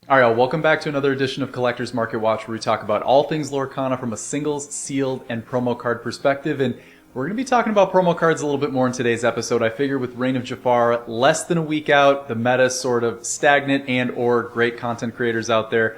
All right, y'all, welcome back to another edition of Collector's Market Watch, where we talk about all things Lorcana from a singles, sealed, and promo card perspective. And we're going to be talking about promo cards a little bit more in today's episode. I figure with Reign of Jafar less than a week out, the meta sort of stagnant and or great content creators out there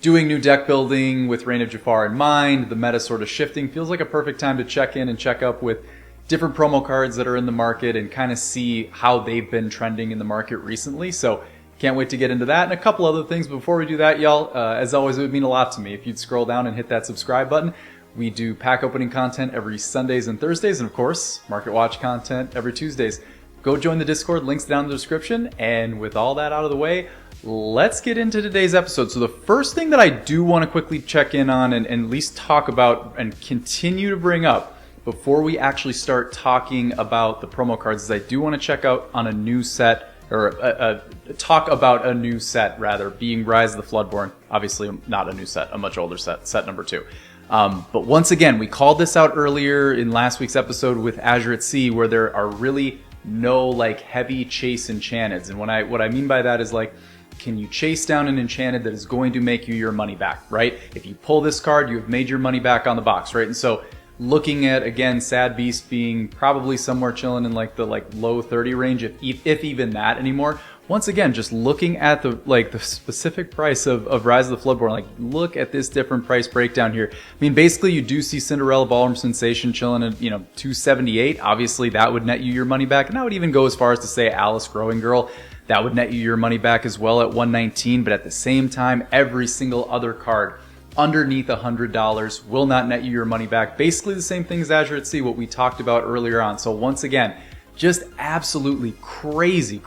doing new deck building with Reign of Jafar in mind, the meta sort of shifting, feels like a perfect time to check in and check up with different promo cards that are in the market and kind of see how they've been trending in the market recently. So can't wait to get into that and a couple other things. But before we do that, y'all, as always, it would mean a lot to me if you'd scroll down and hit that subscribe button. We do pack opening content every Sundays and Thursdays, and of course, Market Watch content every Tuesdays. Go join the Discord, links down in the description. And with all that out of the way, let's get into today's episode. So the first thing that I do want to quickly check in on and at least talk about and continue to bring up before we actually start talking about the promo cards is I do want to check out on a new set, or talk about a new set rather, being Rise of the Floodborn. Obviously not a new set, a much older set, set number 2. But once again, we called this out earlier in last week's episode with Azure at Sea, where there are really no like heavy chase enchanteds. And what I mean by that is like, can you chase down an enchanted that is going to make you your money back, right? If you pull this card, you have made your money back on the box, right? And so looking at, again, Sad Beast being probably somewhere chilling in like the low 30 range, if even that anymore. Once again, just looking at the specific price of Rise of the Floodborn, like look at this different price breakdown here. I mean, basically you do see Cinderella Ballroom Sensation chilling at, $278. Obviously that would net you your money back. And I would even go as far as to say Alice Growing Girl, that would net you your money back as well at $119. But at the same time, every single other card underneath $100 will not net you your money back. Basically the same thing as Azure at Sea, what we talked about earlier on. So once again, just absolutely crazy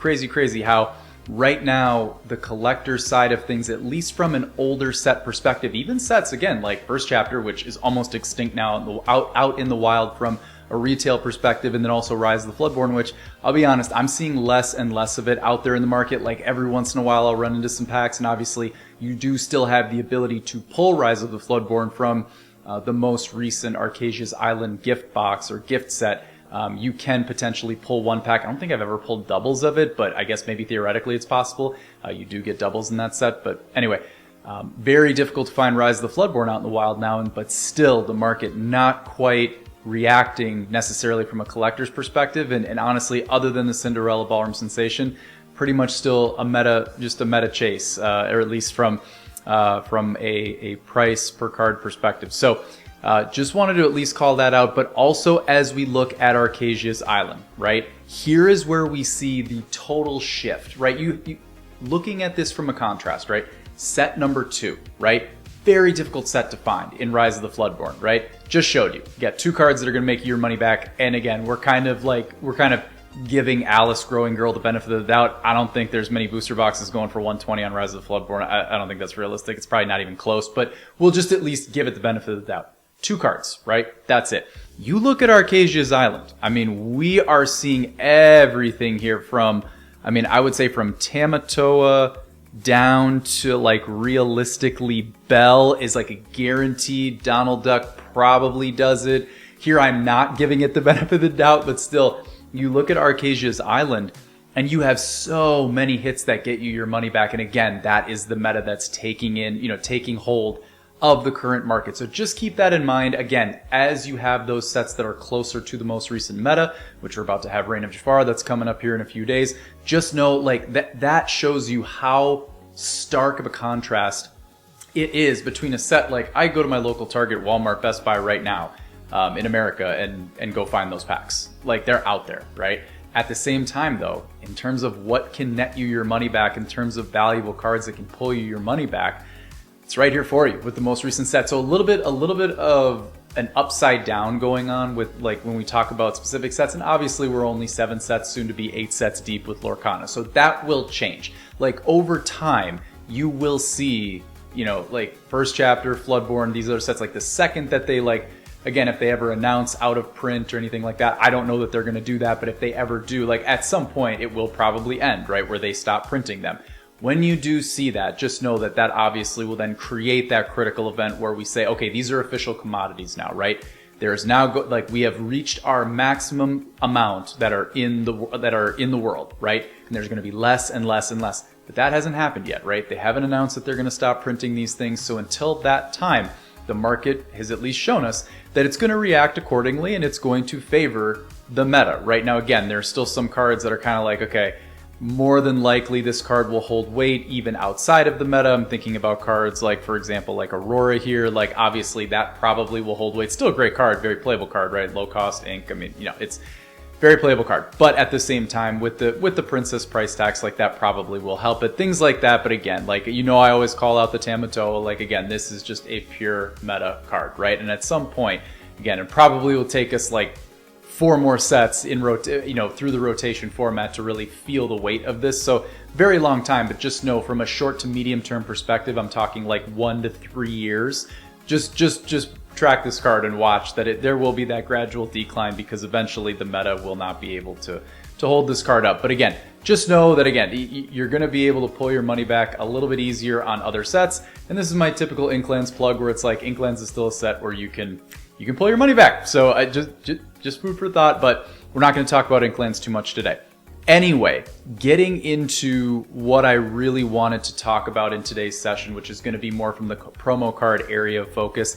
how right now the collector side of things, at least from an older set perspective, even sets again like First Chapter, which is almost extinct now, out in the wild from a retail perspective, and then also Rise of the Floodborn, which I'll be honest, I'm seeing less and less of it out there in the market. Like every once in a while I'll run into some packs, and obviously you do still have the ability to pull Rise of the Floodborn from the most recent Arcasia's Island gift box or gift set. You can potentially pull one pack. I don't think I've ever pulled doubles of it, but I guess maybe theoretically it's possible. You do get doubles in that set, but anyway, very difficult to find Rise of the Floodborn out in the wild now, but still the market not quite reacting necessarily from a collector's perspective, and honestly, other than the Cinderella Ballroom Sensation, pretty much still a meta chase, or at least from a price per card perspective. So just wanted to at least call that out. But also as we look at Arcasia's Island, right, here is where we see the total shift, right? You looking at this from a contrast, right? Set number 2, right? Very difficult set to find in Rise of the Floodborn, right? Just showed you. You got 2 cards that are going to make you your money back. And again, we're kind of giving Alice Growing Girl the benefit of the doubt. I don't think there's many booster boxes going for 120 on Rise of the Floodborn. I don't think that's realistic. It's probably not even close, but we'll just at least give it the benefit of the doubt. 2 cards, right? That's it. You look at Arcasia's Island. I mean, we are seeing everything here from, I would say from Tamatoa down to like realistically Belle is like a guaranteed. Donald Duck probably does it. Here I'm not giving it the benefit of the doubt, but still, you look at Arcasia's Island and you have so many hits that get you your money back. And again, that is the meta that's taking hold of the current market. So just keep that in mind. Again, as you have those sets that are closer to the most recent meta, which we're about to have Reign of Jafar, that's coming up here in a few days, just know like that shows you how stark of a contrast it is between a set like I go to my local Target, Walmart, Best Buy right now in America and go find those packs. Like they're out there, right? At the same time though, in terms of what can net you your money back, in terms of valuable cards that can pull you your money back, it's right here for you with the most recent set. So a little bit of an upside down going on with like when we talk about specific sets, and obviously we're only 7 sets, soon to be 8 sets deep with Lorcana. So that will change. Like over time, you will see, like First Chapter, Floodborn, these other sets, like the second that they again, if they ever announce out of print or anything like that, I don't know that they're going to do that, but if they ever do, like at some point it will probably end, right, where they stop printing them. When you do see that, just know that obviously will then create that critical event where we say, okay, these are official commodities now, right? There is now we have reached our maximum amount that are in the world, right? And there's going to be less and less and less. But that hasn't happened yet, right? They haven't announced that they're going to stop printing these things. So until that time, the market has at least shown us that it's going to react accordingly and it's going to favor the meta. Right now, again, there's still some cards that are kind of like, okay, more than likely this card will hold weight even outside of the meta. I'm thinking about cards like, for example, like Aurora here. Like, obviously that probably will hold weight. Still a great card, very playable card, right? Low cost ink. I mean, you know, it's very playable card. But at the same time, with the Princess price tags, like that probably will help it. Things like that. But again, like, you know, I always call out the Tamatoa. Like, again, this is just a pure meta card, right? And at some point, again, it probably will take us like 4 more sets in through the rotation format to really feel the weight of this. So very long time, but just know from a short to medium term perspective, I'm talking like 1 to 3 years. Just track this card and watch that there will be that gradual decline, because eventually the meta will not be able to hold this card up. But again, just know that, again, you're going to be able to pull your money back a little bit easier on other sets. And this is my typical Inklands plug, where it's like Inklands is still a set where you can pull your money back. So I just food for thought, but we're not going to talk about Inklands too much today. Anyway, getting into what I really wanted to talk about in today's session, which is going to be more from the promo card area of focus.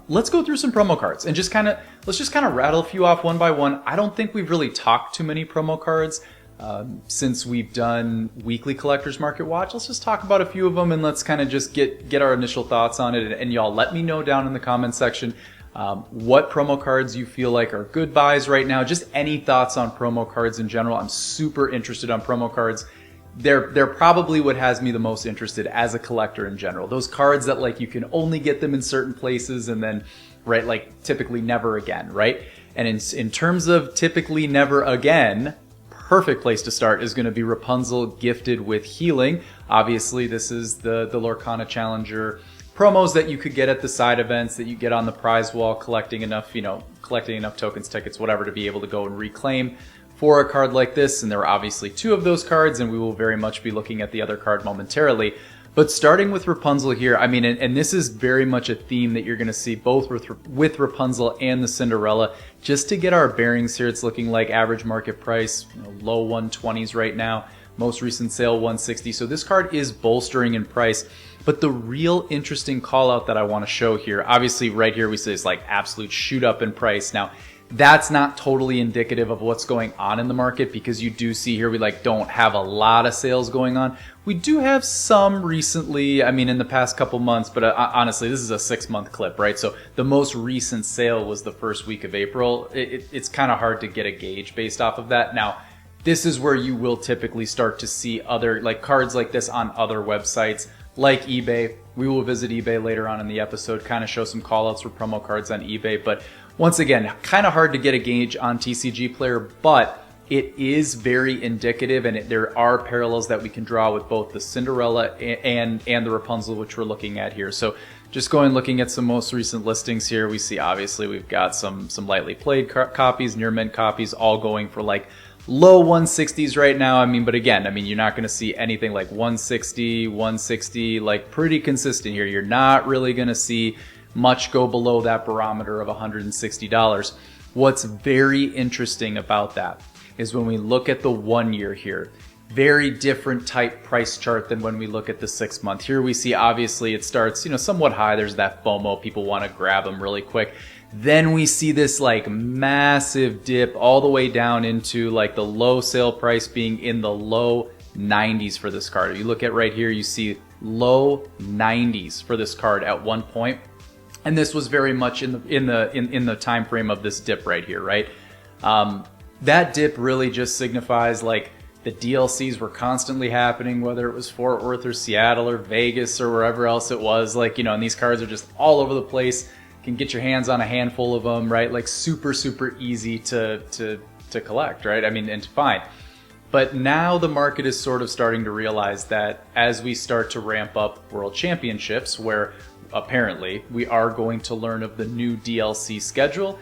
Let's go through some promo cards and let's just kind of rattle a few off one by one. I don't think we've really talked too many promo cards since we've done weekly Collectors Market Watch. Let's just talk about a few of them and let's kind of just get our initial thoughts on it. And y'all let me know down in the comment section what promo cards you feel like are good buys right now. Just any thoughts on promo cards in general. I'm super interested on promo cards. They're probably what has me the most interested as a collector in general. Those cards that like you can only get them in certain places and then, right, like typically never again, right? And in terms of typically never again, perfect place to start is going to be Rapunzel gifted with healing. Obviously, this is the Lorcana Challenger promos that you could get at the side events, that you get on the prize wall, collecting enough tokens, tickets, whatever, to be able to go and reclaim for a card like this. And there are obviously 2 of those cards, and we will very much be looking at the other card momentarily. But starting with Rapunzel here, I mean, and this is very much a theme that you're going to see both with Rapunzel and the Cinderella. Just to get our bearings here, it's looking like average market price, low 120s right now. Most recent sale 160. So this card is bolstering in price. But the real interesting call out that I want to show here, obviously right here we say it's like absolute shoot up in price. Now, that's not totally indicative of what's going on in the market, because you do see here we like don't have a lot of sales going on. We do have some recently, I mean, in the past couple months, but honestly, this is a 6-month clip, right? So the most recent sale was the first week of April. It's kind of hard to get a gauge based off of that. Now, this is where you will typically start to see other like cards like this on other websites like eBay. We will visit eBay later on in the episode, kind of show some callouts for promo cards on eBay. But once again, kind of hard to get a gauge on TCG Player, but it is very indicative, and there are parallels that we can draw with both the Cinderella and the Rapunzel, which we're looking at here. So just looking at some most recent listings here, we see obviously we've got some lightly played copies, near mint copies, all going for like low 160s right now. I mean, but again, I mean, you're not going to see anything like 160, like pretty consistent here. You're not really going to see much go below that barometer of $160. What's very interesting about that is when we look at the 1 year here, very different type price chart than when we look at the 6 month. Here we see obviously it starts, somewhat high. There's that FOMO. People want to grab them really quick. Then we see this like massive dip all the way down into like the low sale price being in the low 90s for this card. If you look at right here, you see low 90s for this card at one point. And this was very much in the time frame of this dip right here, right? That dip really just signifies like the DLCs were constantly happening, whether it was Fort Worth or Seattle or Vegas or wherever else it was. Like, and these cards are just all over the place. Can get your hands on a handful of them, right? Like super easy to collect, right? I mean, and to find. But now the market is sort of starting to realize that as we start to ramp up World Championships, where apparently we are going to learn of the new DLC schedule,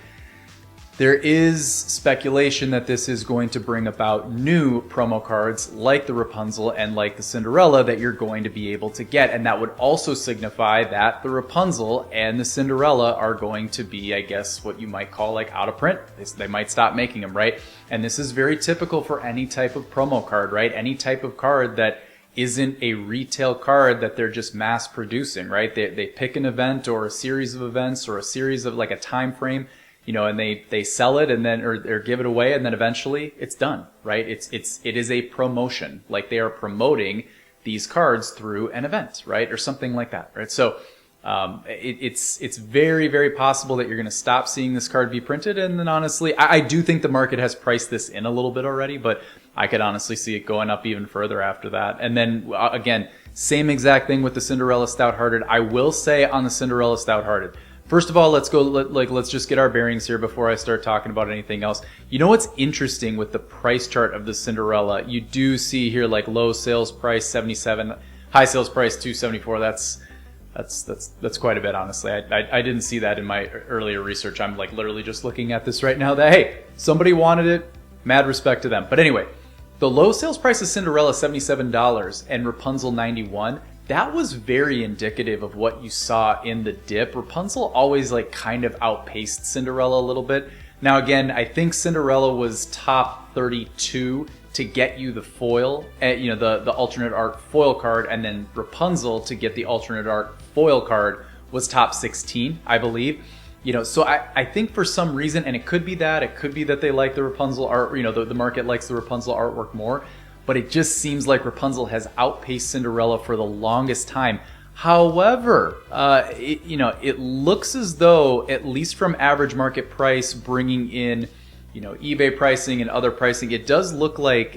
there is speculation that this is going to bring about new promo cards like the Rapunzel and like the Cinderella that you're going to be able to get. And that would also signify that the Rapunzel and the Cinderella are going to be, I guess, what you might call like out of print. They might stop making them, right? And this is very typical for any type of promo card, right? Any type of card that isn't a retail card that they're just mass producing, right? They pick an event or a series of events or a series of like a time frame, and they sell it and then or give it away, and then eventually it's done, right? It is a promotion. Like they are promoting these cards through an event, right? Or something like that, right? So it's very, very possible that you're going to stop seeing this card be printed. And then honestly, I do think the market has priced this in a little bit already, but I could honestly see it going up even further after that. And then again, same exact thing with the Cinderella Stout-Hearted. I will say on the Cinderella Stout-Hearted, first of all, let's just get our bearings here before I start talking about anything else. You know what's interesting with the price chart of the Cinderella? You do see here like low sales price 77, high sales price 274. That's quite a bit, honestly. I didn't see that in my earlier research. I'm like literally just looking at this right now that, hey, somebody wanted it. Mad respect to them. But anyway, the low sales price of Cinderella, $77, and Rapunzel, $91. That was very indicative of what you saw in the dip. Rapunzel always like kind of outpaced Cinderella a little bit. Now again, I think Cinderella was top 32 to get you the foil, the alternate art foil card, and then Rapunzel to get the alternate art foil card was top 16, I believe. So I think for some reason, and it could be that they like the Rapunzel art, the market likes the Rapunzel artwork more, but it just seems like Rapunzel has outpaced Cinderella for the longest time. However, it looks as though, at least from average market price, bringing in, eBay pricing and other pricing, it does look like,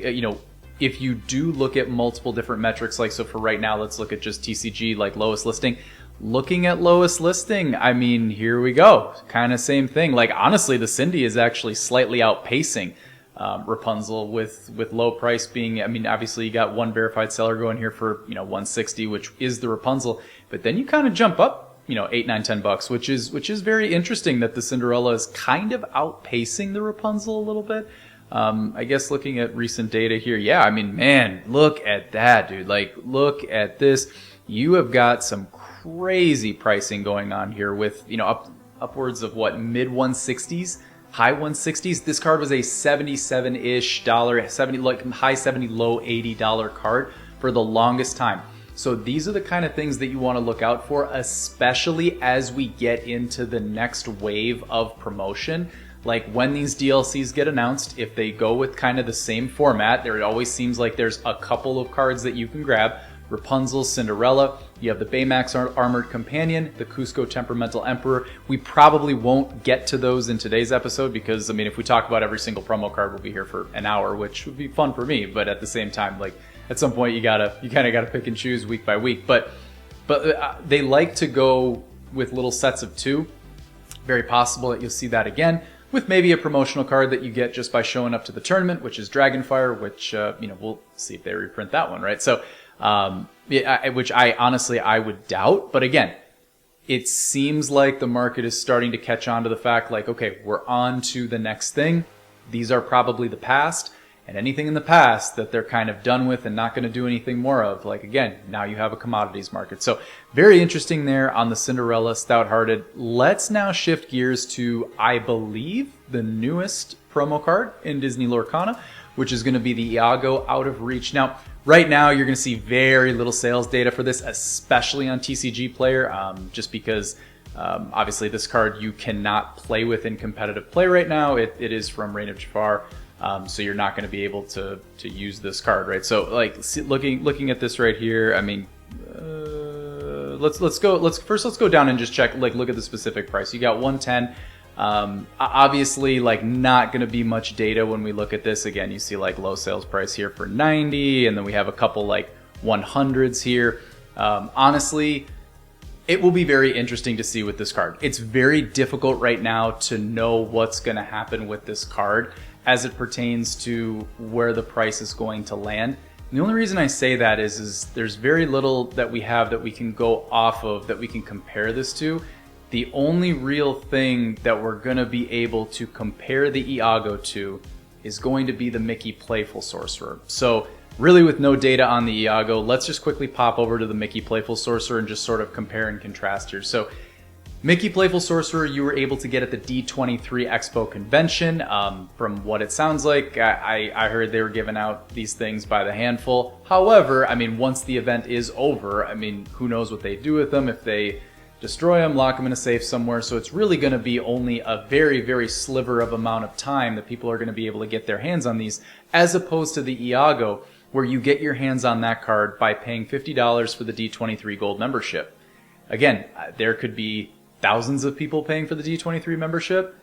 if you do look at multiple different metrics, like, so for right now, let's look at just TCG, like lowest listing. Looking at lowest listing, I mean, here we go. Kind of same thing. Like, honestly, the Cindy is actually slightly outpacing Rapunzel with low price being, I mean, obviously you got one verified seller going here for, 160, which is the Rapunzel. But then you kind of jump up, $8, $9, $10, which is very interesting that the Cinderella is kind of outpacing the Rapunzel a little bit. I guess looking at recent data here, yeah, I mean, man, look at that, dude. Like, look at this. You have got some crazy pricing going on here with, upwards of what, mid 160s, high 160s. This card was a 77-ish dollar, 70, like high 70, low $80 card for the longest time. So these are the kind of things that you want to look out for, especially as we get into the next wave of promotion. Like when these DLCs get announced, if they go with kind of the same format, it always seems like there's a couple of cards that you can grab. Rapunzel, Cinderella, you have the Baymax Armored Companion, the Cusco Temperamental Emperor. We probably won't get to those in today's episode because, I mean, if we talk about every single promo card, we'll be here for an hour, which would be fun for me. But at the same time, like at some point, you kind of gotta pick and choose week by week. But they like to go with little sets of two. Very possible that you'll see that again with maybe a promotional card that you get just by showing up to the tournament, which is Dragonfire, which we'll see if they reprint that one, right? So. Which I would doubt. But again, it seems like the market is starting to catch on to the fact like, okay, we're on to the next thing. These are probably the past, and anything in the past that they're kind of done with and not going to do anything more of. Like, again, now you have a commodities market. So very interesting there on the Cinderella Stout-Hearted. Let's now shift gears to, I believe, the newest promo card in Disney Lorcana, which is going to be the Iago Out of Reach. Now, right now, you're going to see very little sales data for this, especially on TCG Player, just because obviously this card you cannot play with in competitive play right now. It is from Reign of Jafar, so you're not going to be able to use this card, right? So, like, looking at this right here, I mean, let's go down and just check, like, look at the specific price. You got 110. Obviously, like, not going to be much data when we look at this. Again, you see like low sales price here for 90, and then we have a couple like 100s here. Honestly, it will be very interesting to see with this card. It's very difficult right now to know what's going to happen with this card as it pertains to where the price is going to land. And the only reason I say that is there's very little that we have that we can go off of, that we can compare this to. The only real thing that we're going to be able to compare the Iago to is going to be the Mickey Playful Sorcerer. So really, with no data on the Iago, let's just quickly pop over to the Mickey Playful Sorcerer and just sort of compare and contrast here. So Mickey Playful Sorcerer you were able to get at the D23 Expo convention. From what it sounds like, I heard they were giving out these things by the handful. However, I mean, once the event is over, I mean, who knows what they do with them, if they destroy them, lock them in a safe somewhere. So it's really going to be only a very, very sliver of amount of time that people are going to be able to get their hands on these, as opposed to the Iago, where you get your hands on that card by paying $50 for the D23 Gold membership. Again, there could be thousands of people paying for the D23 membership.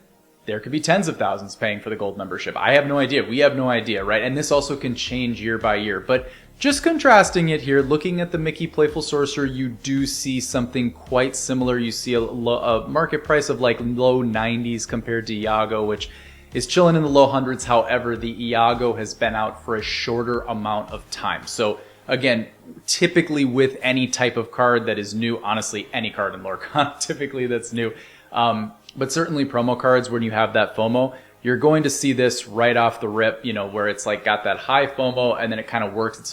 There could be tens of thousands paying for the Gold membership. I have no idea. We have no idea, right? And this also can change year by year. But just contrasting it here, looking at the Mickey Playful Sorcerer, you do see something quite similar. You see a market price of like low 90s compared to Iago, which is chilling in the low hundreds. However, the Iago has been out for a shorter amount of time. So again, typically with any type of card that is new, honestly, any card in Lorcana typically that's new, but certainly promo cards when you have that FOMO, you're going to see this right off the rip, you know, where it's like got that high FOMO and then it kind of works its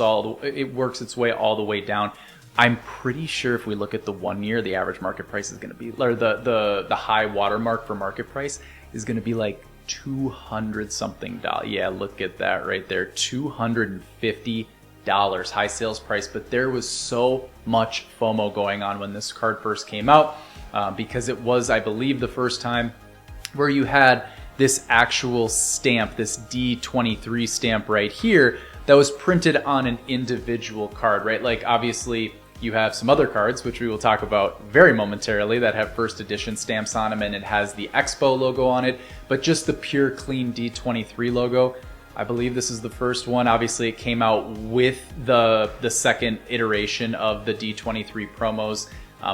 way all the way down. I'm pretty sure if we look at the 1 year, the average market price is going to be, or the high watermark for market price is going to be like 200 something dollars. Yeah, look at that right there, $250 high sales price. But there was so much FOMO going on when this card first came out, because it was, I believe, the first time where you had this actual stamp, this D23 stamp right here that was printed on an individual card, right? Like obviously you have some other cards, which we will talk about very momentarily, that have first edition stamps on them and it has the Expo logo on it, but just the pure clean D23 logo. I believe this is the first one. Obviously it came out with the second iteration of the D23 promos,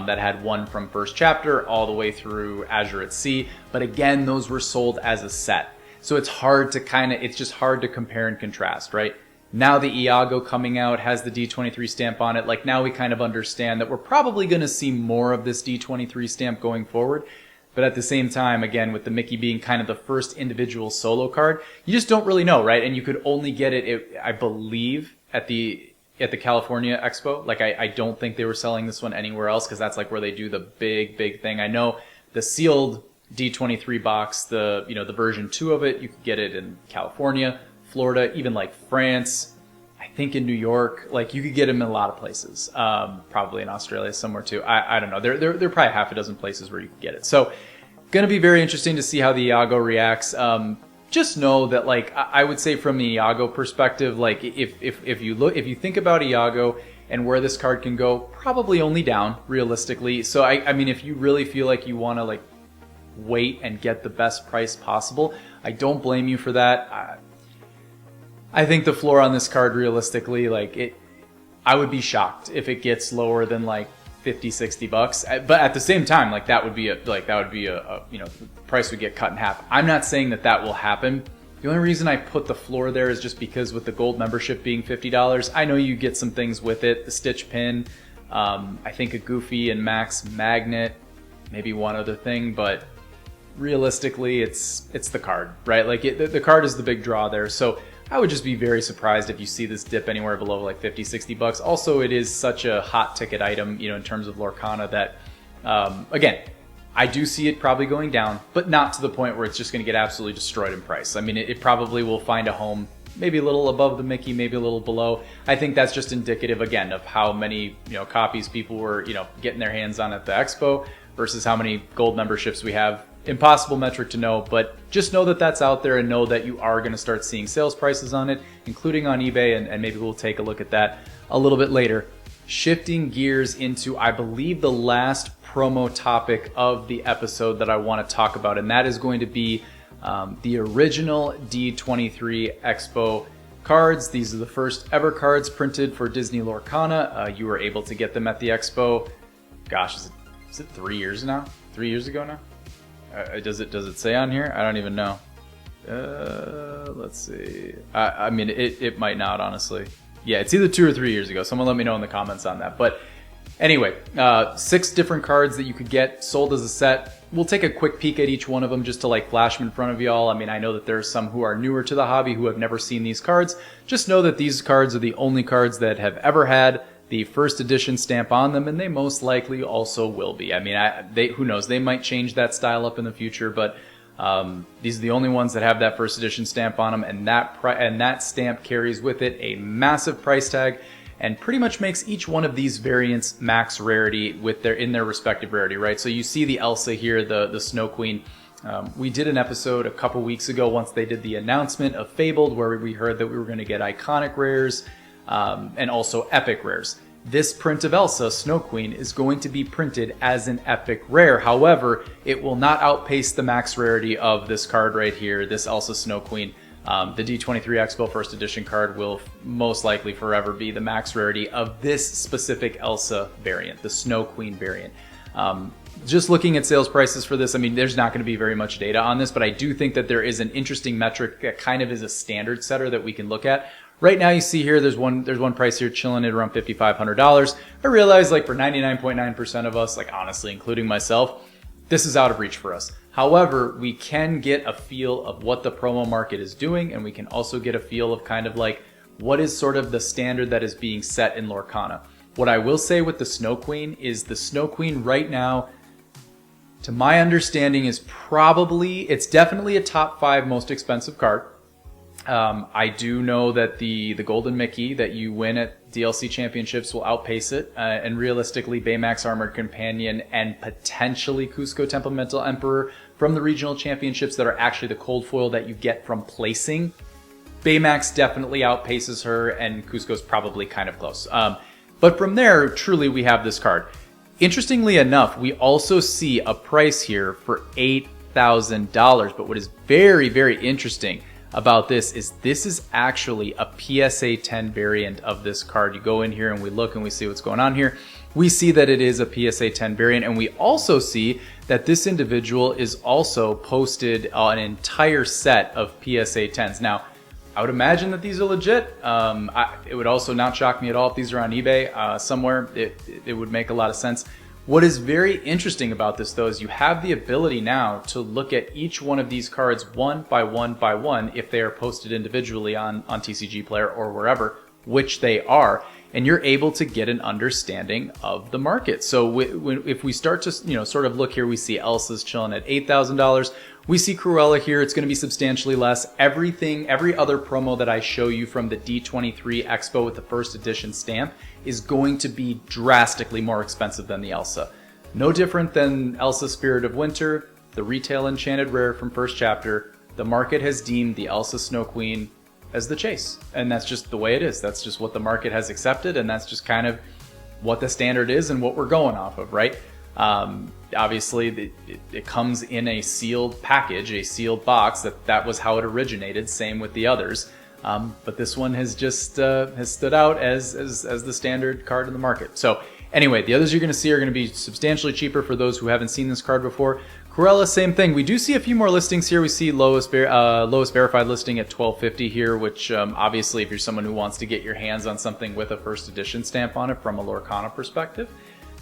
that had one from first chapter all the way through Azure at Sea. But again, those were sold as a set. So it's hard to it's just hard to compare and contrast, right? Now the Iago coming out has the D23 stamp on it. Like now we kind of understand that we're probably going to see more of this D23 stamp going forward. But at the same time, again, with the Mickey being kind of the first individual solo card, you just don't really know, right? And you could only get it, I believe, at the California Expo. Like I don't think they were selling this one anywhere else, because that's like where they do the big thing. I know the sealed D23 box, the version 2 of it, you could get it in California, Florida, even like France, I think in New York. Like you could get them in a lot of places, probably in Australia somewhere too. I don't know. There are probably half a dozen places where you can get it. So going to be very interesting to see how the Iago reacts. Just know that, like, I would say from the Iago perspective, like if you think about Iago and where this card can go, probably only down realistically. So I mean, if you really feel like you want to like wait and get the best price possible, I don't blame you for that. I think the floor on this card realistically, like I would be shocked if it gets lower than like $50-$60. But at the same time, like that would be a the price would get cut in half. I'm not saying that will happen. The only reason I put the floor there is just because with the gold membership being $50, I know you get some things with it, the Stitch pin, I think a Goofy and Max magnet, maybe one other thing, but realistically it's the card, right? Like the card is the big draw there. So I would just be very surprised if you see this dip anywhere below like $50-$60. Also, it is such a hot ticket item, in terms of Lorcana, that again, I do see it probably going down, but not to the point where it's just going to get absolutely destroyed in price. I mean, it probably will find a home maybe a little above the Mickey, maybe a little below. I think that's just indicative, again, of how many copies people were getting their hands on at the Expo versus how many gold memberships we have. Impossible metric to know, but just know that that's out there, and know that you are going to start seeing sales prices on it, including on eBay, and maybe we'll take a look at that a little bit later. Shifting gears into, I believe, the last promo topic of the episode that I want to talk about, and that is going to be the original D23 Expo cards. These are the first ever cards printed for Disney Lorcana. You were able to get them at the Expo. Gosh, is it 3 years now? 3 years ago now? Does it say on here? I don't even know. Let's see. I mean, it might not, honestly. Yeah, it's either 2 or 3 years ago. Someone let me know in the comments on that. But anyway, 6 different cards that you could get sold as a set. We'll take a quick peek at each one of them just to like flash them in front of y'all. I mean, I know that there's some who are newer to the hobby who have never seen these cards. Just know that these cards are the only cards that have ever had the first edition stamp on them, and they most likely also will be. I mean, who knows? They might change that style up in the future, but these are the only ones that have that first edition stamp on them, and that stamp carries with it a massive price tag, and pretty much makes each one of these variants max rarity in their respective rarity, right? So you see the Elsa here, the Snow Queen. We did an episode a couple weeks ago once they did the announcement of Fabled, where we heard that we were going to get iconic rares and also epic rares. This print of Elsa, Snow Queen, is going to be printed as an epic rare. However, it will not outpace the max rarity of this card right here, this Elsa Snow Queen. The D23 Expo First Edition card will most likely forever be the max rarity of this specific Elsa variant, the Snow Queen variant. Just looking at sales prices for this, I mean, there's not going to be very much data on this, but I do think that there is an interesting metric that kind of is a standard setter that we can look at. Right now, you see here, there's one price here chilling at around $5,500. I realize, like, for 99.9% of us, like, honestly, including myself, this is out of reach for us. However, we can get a feel of what the promo market is doing, and we can also get a feel of kind of like what is sort of the standard that is being set in Lorcana. What I will say with the Snow Queen is the Snow Queen right now, to my understanding, it's definitely a top 5 most expensive card. I do know that the Golden Mickey that you win at DLC Championships will outpace it, and realistically Baymax Armored Companion and potentially Cusco Temperamental Emperor from the regional championships that are actually the cold foil that you get from placing. Baymax definitely outpaces her, and Cusco's probably kind of close. But from there, truly, we have this card. Interestingly enough, we also see a price here for $8,000, but what is very, very interesting about this is actually a PSA 10 variant of this card. You go in here and we look and we see what's going on here. We see that it is a PSA 10 variant, and we also see that this individual is also posted an entire set of PSA 10s. Now, I would imagine that these are legit. It would also not shock me at all if these are on eBay somewhere. It would make a lot of sense. What is very interesting about this, though, is you have the ability now to look at each one of these cards one by one by one if they are posted individually on TCG Player or wherever, which they are, and you're able to get an understanding of the market. So if we start to sort of look here, we see Elsa's chilling at $8,000. We see Cruella here, it's going to be substantially less. Every other promo that I show you from the D23 Expo with the first edition stamp is going to be drastically more expensive than the Elsa. No different than Elsa Spirit of Winter, the retail enchanted rare from first chapter. The market has deemed the Elsa Snow Queen as the chase, and that's just the way it is. That's just what the market has accepted, and that's just kind of what the standard is and what we're going off of, right? Obviously, it comes in a sealed package, a sealed box. That was how it originated. Same with the others, but this one has just has stood out as the standard card in the market. So anyway, the others you're going to see are going to be substantially cheaper for those who haven't seen this card before. Cruella, same thing. We do see a few more listings here. We see lowest verified listing at $1,250 here, which obviously, if you're someone who wants to get your hands on something with a first edition stamp on it from a Lorcana perspective.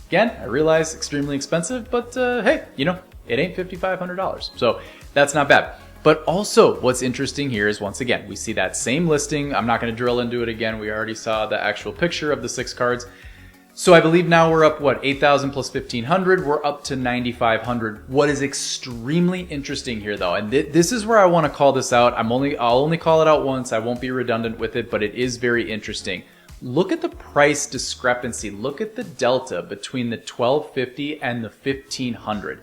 Again, I realize extremely expensive, but hey, it ain't $5,500. So that's not bad. But also what's interesting here is, once again, we see that same listing. I'm not going to drill into it again. We already saw the actual picture of the 6 cards. So I believe now we're up, 8,000 plus 1,500. We're up to 9,500. What is extremely interesting here, though, and this is where I want to call this out. I'll only call it out once. I won't be redundant with it, but it is very interesting. Look at the price discrepancy. Look at the delta between the $1,250 and the $1,500.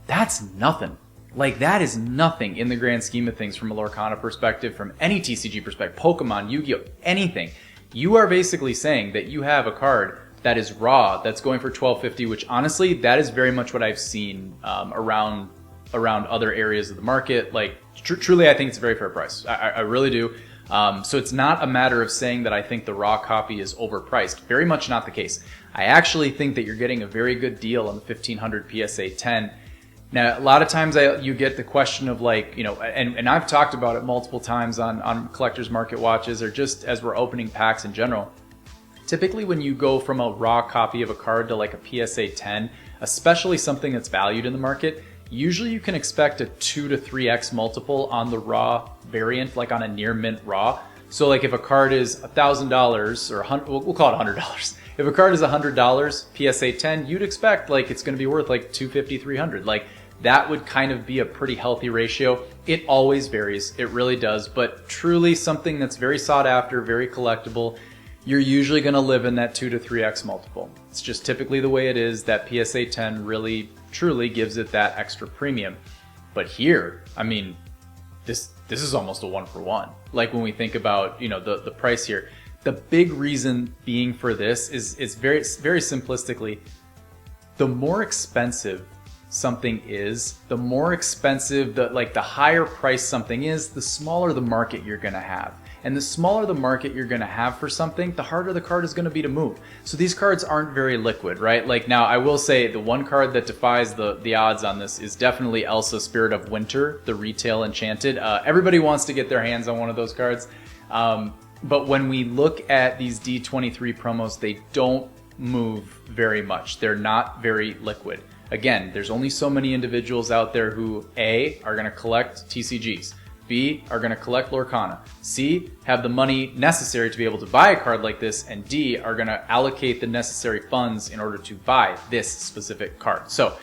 That's nothing. Like, that is nothing in the grand scheme of things from a Lorcana perspective, from any TCG perspective, Pokemon, Yu-Gi-Oh, anything. You are basically saying that you have a card that is raw, that's going for $1,250, which honestly, that is very much what I've seen around other areas of the market. Like, truly, I think it's a very fair price. I really do. So it's not a matter of saying that I think the raw copy is overpriced. Very much not the case. I actually think that you're getting a very good deal on the 1,500 PSA 10. Now, a lot of times you get the question of, like, and I've talked about it multiple times on Collectors Market Watches, or just as we're opening packs in general. Typically when you go from a raw copy of a card to like a PSA 10, especially something that's valued in the market, usually you can expect a 2 to 3x multiple on the raw variant, like on a near mint raw. So like if a card is $1,000 or we'll call it $100. If a card is $100 PSA 10, you'd expect like it's going to be worth like $250, $300. Like that would kind of be a pretty healthy ratio. It always varies. It really does. But truly something that's very sought after, very collectible, you're usually going to live in that 2 to 3x multiple. It's just typically the way it is. That PSA 10 really, truly gives it that extra premium. But here, I mean, this is almost a 1-for-1. Like when we think about, you know, the price here, the big reason being for this is very, very simplistically, the more expensive something is, the more expensive, the higher price something is, the smaller the market you're going to have. And the smaller the market you're going to have for something, the harder the card is going to be to move. So these cards aren't very liquid, right? Like now I will say the one card that defies the odds on this is definitely Elsa Spirit of Winter, the retail enchanted. Everybody wants to get their hands on one of those cards. But when we look at these D23 promos, they don't move very much. They're not very liquid. Again, there's only so many individuals out there who A, are going to collect TCGs. B, are going to collect Lorcana. C, have the money necessary to be able to buy a card like this. And D, are going to allocate the necessary funds in order to buy this specific card. So,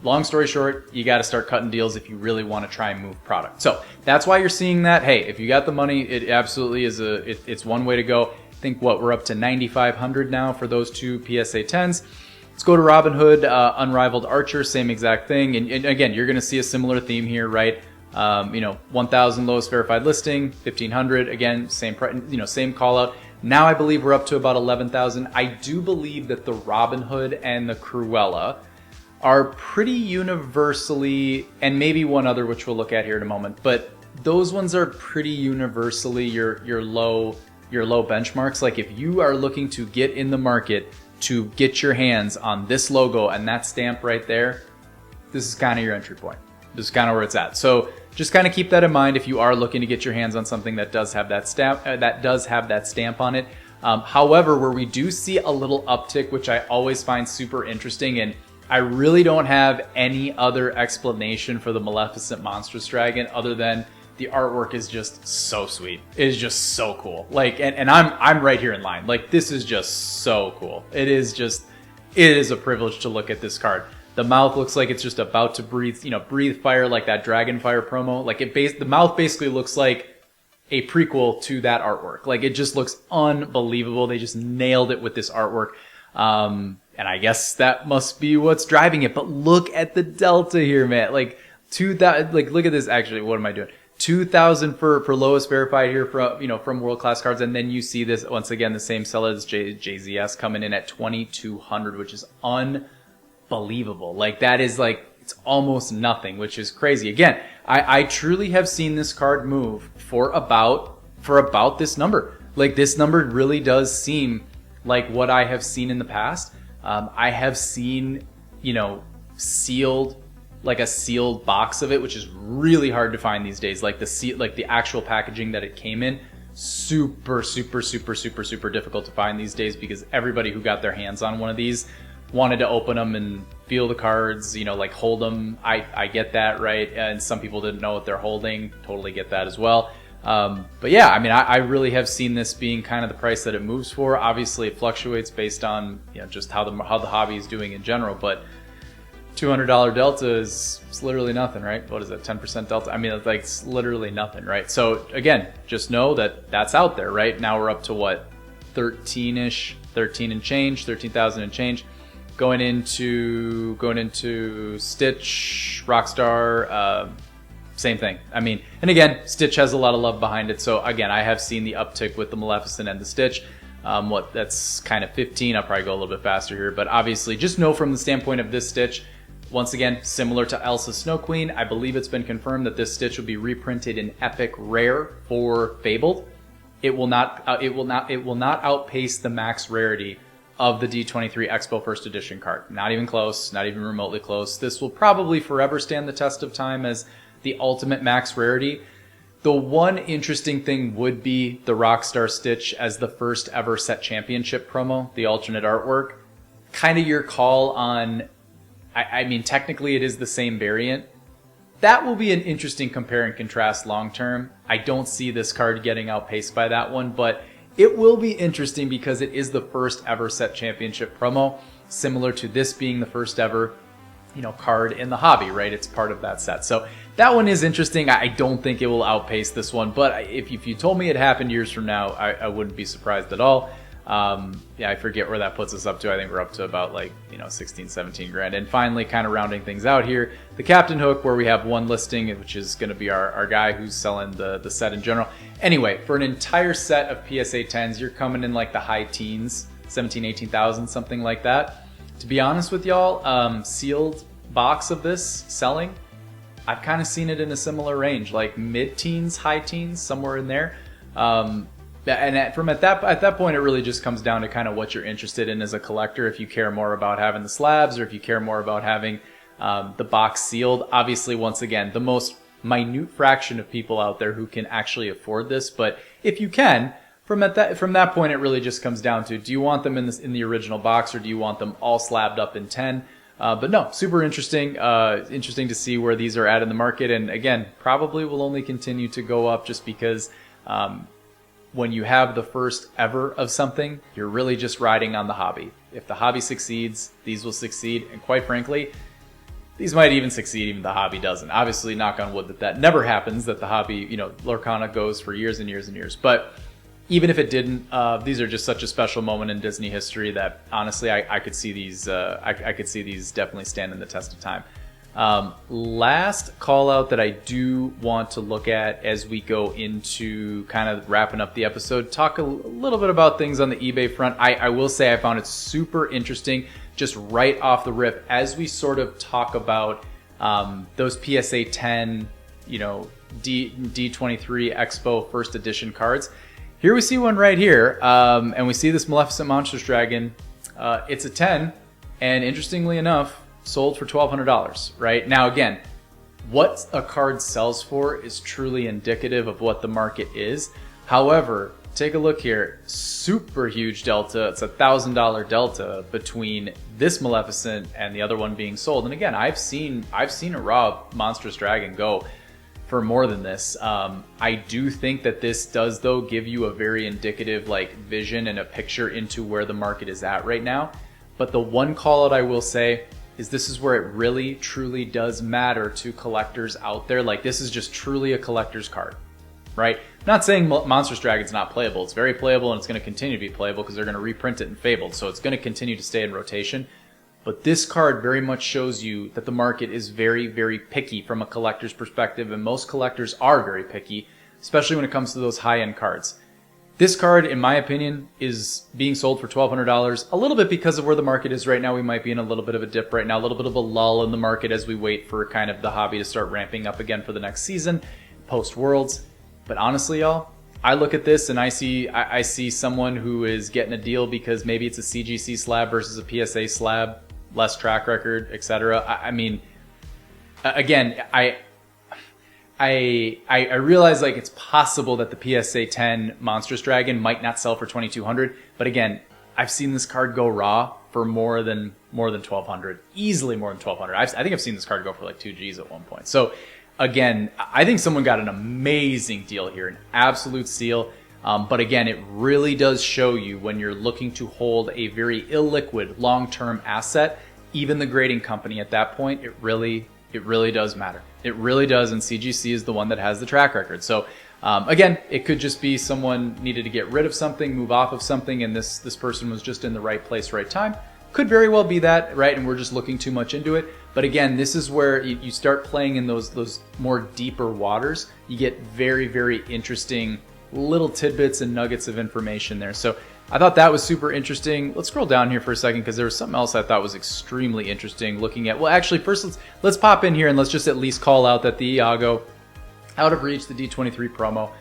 long story short, you got to start cutting deals if you really want to try and move product. So, that's why you're seeing that. Hey, if you got the money, it absolutely is it's one way to go. I think we're up to 9,500 now for those two PSA 10s. Let's go to Robinhood, Unrivaled Archer, same exact thing. And again, you're going to see a similar theme here, right? 1,000 lowest verified listing, 1,500 again, same same call out. Now I believe we're up to about 11,000. I do believe that the Robinhood and the Cruella are pretty universally, and maybe one other which we'll look at here in a moment, but those ones are pretty universally your low benchmarks. Like if you are looking to get in the market to get your hands on this logo and that stamp right there, this is kind of your entry point. This is kind of where it's at. So just kind of keep that in mind if you are looking to get your hands on something that does have that stamp on it. However, where we do see a little uptick, which I always find super interesting, and I really don't have any other explanation for the Maleficent Monstrous Dragon other than the artwork is just so sweet. It is just so cool. Like, and I'm right here in line. Like, this is just so cool. It is a privilege to look at this card. The mouth looks like it's just about to breathe fire, like that Dragonfire promo. Like the mouth basically looks like a prequel to that artwork. Like it just looks unbelievable. They just nailed it with this artwork. And I guess that must be what's driving it. But look at the delta here, man. Like 2,000. Like look at this. Actually, what am I doing? 2,000 for lowest verified here from World Class Cards, and then you see this once again the same seller as JZS coming in at 2,200, which is unbelievable. Like that is like it's almost nothing, which is crazy. Again, I truly have seen this card move for about this number. Like this number really does seem like what I have seen in the past. I have seen sealed. Like a sealed box of it, which is really hard to find these days. Like the actual packaging that it came in, super difficult to find these days because everybody who got their hands on one of these wanted to open them and feel the cards, like hold them. I get that, right? And some people didn't know what they're holding. Totally get that as well. But yeah, I mean, I really have seen this being kind of the price that it moves for. Obviously, it fluctuates based on just how the hobby is doing in general, but $200 delta is literally nothing, right? What is it, 10% delta? I mean, it's literally nothing, right? So again, just know that that's out there, right? Now we're up to what, 13-ish, 13 and change, 13,000 and change. Going into Stitch, Rockstar, same thing. I mean, and again, Stitch has a lot of love behind it. So again, I have seen the uptick with the Maleficent and the Stitch. That's kind of 15. I'll probably go a little bit faster here, but obviously just know from the standpoint of this Stitch, once again, similar to Elsa Snow Queen, I believe it's been confirmed that this Stitch will be reprinted in Epic Rare for Fabled. It will not outpace the max rarity of the D23 Expo First Edition card. Not even close, not even remotely close. This will probably forever stand the test of time as the ultimate max rarity. The one interesting thing would be the Rockstar Stitch as the first ever set championship promo, the alternate artwork. Kind of your call on, I mean, technically it is the same variant, that will be an interesting compare and contrast long term. I don't see this card getting outpaced by that one, but it will be interesting because it is the first ever set championship promo, similar to this being the first ever, card in the hobby, right? It's part of that set. So that one is interesting. I don't think it will outpace this one, but if you told me it happened years from now, I wouldn't be surprised at all. I forget where that puts us up to. I think we're up to about 16, 17 grand. And finally, kind of rounding things out here, the Captain Hook, where we have one listing, which is going to be our guy who's selling the set in general. Anyway, for an entire set of PSA 10s, you're coming in like the high teens, 17, 18,000, something like that. To be honest with y'all, sealed box of this selling, I've kind of seen it in a similar range, like mid-teens, high teens, somewhere in there. And at that point, it really just comes down to kind of what you're interested in as a collector. If you care more about having the slabs, or if you care more about having the box sealed. Obviously, once again, the most minute fraction of people out there who can actually afford this. But if you can, from that point, it really just comes down to, do you want them in the original box, or do you want them all slabbed up in 10? But no, super interesting. Interesting to see where these are at in the market. And again, probably will only continue to go up just because when you have the first ever of something, you're really just riding on the hobby. If the hobby succeeds, these will succeed. And quite frankly, these might even succeed even if the hobby doesn't. Obviously, knock on wood that never happens, that the hobby, Lorcana goes for years and years and years. But even if it didn't, these are just such a special moment in Disney history that honestly, I could see these. I could see these definitely standing the test of time. Last call out that I do want to look at as we go into kind of wrapping up the episode, talk a little bit about things on the eBay front. I will say I found it super interesting, just right off the rip, as we sort of talk about those PSA 10, D23 Expo first edition cards. Here we see one right here, and we see this Maleficent Monstrous Dragon. It's a 10, and interestingly enough, sold for $1,200, right? Now again, what a card sells for is truly indicative of what the market is. However, take a look here, super huge delta. It's $1,000 delta between this Maleficent and the other one being sold. And again, I've seen a raw Monstrous Dragon go for more than this. I do think that this does, though, give you a very indicative vision and a picture into where the market is at right now. But the one call out I will say is this is where it really truly does matter to collectors out there. This is just truly a collector's card, right? I'm not saying Monstrous Dragon's not playable. It's very playable, and it's going to continue to be playable because they're going to reprint it in Fabled, so it's going to continue to stay in rotation. But this card very much shows you that the market is very, very picky from a collector's perspective, and most collectors are very picky, especially when it comes to those high-end cards. This card, in my opinion, is being sold for $1,200, a little bit because of where the market is right now. We might be in a little bit of a dip right now, a little bit of a lull in the market as we wait for kind of the hobby to start ramping up again for the next season, post-Worlds. But honestly, y'all, I look at this and I see someone who is getting a deal because maybe it's a CGC slab versus a PSA slab, less track record, etc. I mean, again, I realize it's possible that the PSA 10 Monstrous Dragon might not sell for $2,200, but again, I've seen this card go raw for more than $1,200, easily more than $1,200. I think I've seen this card go for 2 G's at one point. So again, I think someone got an amazing deal here, an absolute steal. But again, it really does show you when you're looking to hold a very illiquid long-term asset, even the grading company at that point, it really does matter. It really does, and CGC is the one that has the track record. So again, it could just be someone needed to get rid of something, move off of something, and this person was just in the right place, right time. Could very well be that, right? And we're just looking too much into it. But again, this is where you start playing in those more deeper waters. You get very, very interesting little tidbits and nuggets of information there. So I thought that was super interesting. Let's scroll down here for a second because there was something else I thought was extremely interesting looking at. Well, actually, first let's pop in here and let's just at least call out that the Iago, Out of Reach, the D23 promo.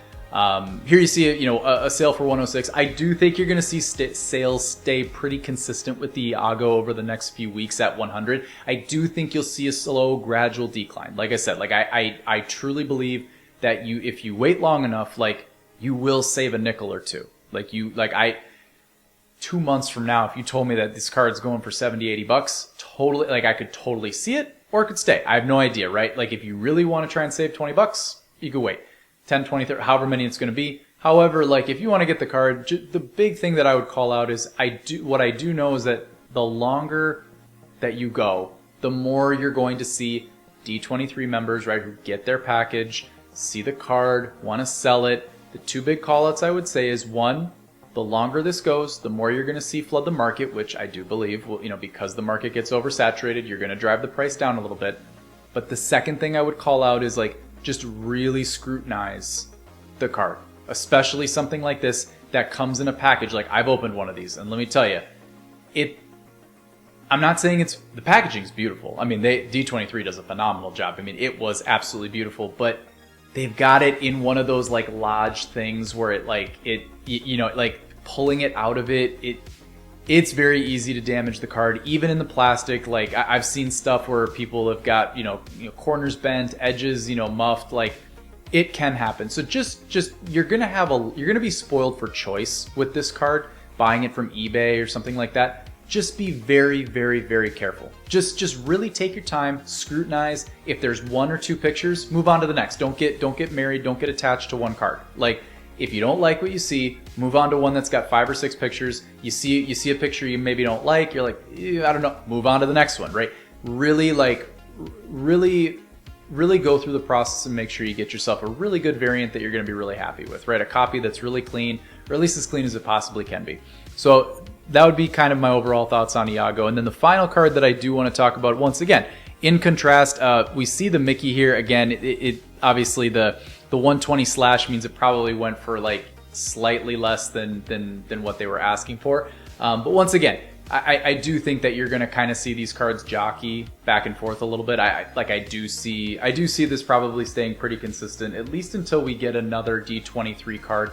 Here you see a sale for 106. I do think you're going to see sales stay pretty consistent with the Iago over the next few weeks at 100. I do think you'll see a slow, gradual decline. Like I said, I truly believe that if you wait long enough, you will save a nickel or two. 2 months from now, if you told me that this card's going for $70, $80, totally, I could totally see it. or it could stay. I have no idea, right? Like if you really want to try and save 20 bucks, you could wait 10, 20, 30, however many it's going to be. However, like if you want to get the card, the big thing that I would call out is what I do know is that the longer that you go, the more you're going to see D23 members, right, who get their package, see the card, want to sell it. The two big call-outs I would say is one, the longer this goes, the more you're going to see flood the market, which I do believe will, because the market gets oversaturated, you're going to drive the price down a little bit. But the second thing I would call out is like just really scrutinize the card, especially something like this that comes in a package. Like I've opened one of these, and let me tell you, I'm not saying the packaging is beautiful. I mean, D23 does a phenomenal job. I mean, it was absolutely beautiful, but they've got it in one of those like lodge things where like pulling it out of it's very easy to damage the card, even in the plastic. Like I've seen stuff where people have got, corners bent, edges, muffed, like it can happen. So just you're going to be spoiled for choice with this card, buying it from eBay or something like that. Just be very, very, very careful. Just really take your time, scrutinize. If there's one or two pictures, move on to the next. Don't get married, don't get attached to one card. Like if you don't like what you see, move on to one that's got 5 or 6 pictures. You see a picture you maybe don't like, you're like, I don't know, move on to the next one, right? Really go through the process and make sure you get yourself a really good variant that you're going to be really happy with, right? A copy that's really clean, or at least as clean as it possibly can be. So that would be kind of my overall thoughts on Iago. And then the final card that I do want to talk about, once again, in contrast, we see the Mickey here. Again, it obviously the 120 slash means it probably went for like slightly less than what they were asking for. But once again, I do think that you're going to kind of see these cards jockey back and forth a little bit. I do see this probably staying pretty consistent, at least until we get another D23 card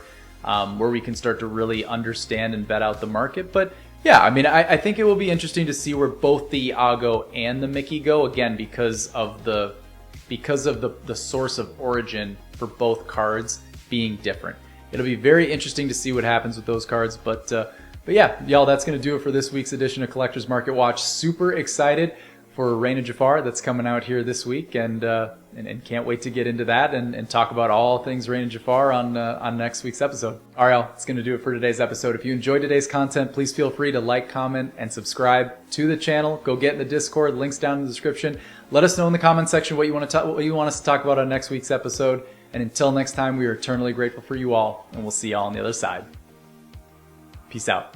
where we can start to really understand and vet out the market. But yeah, I mean, I think it will be interesting to see where both the Iago and the Mickey go, again, because of the source of origin for both cards being different. It'll be very interesting to see what happens with those cards. But yeah, y'all, that's going to do it for this week's edition of Collector's Market Watch. Super excited for Reign of Jafar that's coming out here this week, and can't wait to get into that and talk about all things Reign of Jafar on next week's episode. All right, y'all, that's going to do it for today's episode. If you enjoyed today's content, please feel free to like, comment, and subscribe to the channel. Go get in the Discord, links down in the description. Let us know in the comment section what you want us to talk about on next week's episode. And until next time, we are eternally grateful for you all, and we'll see y'all on the other side. Peace out.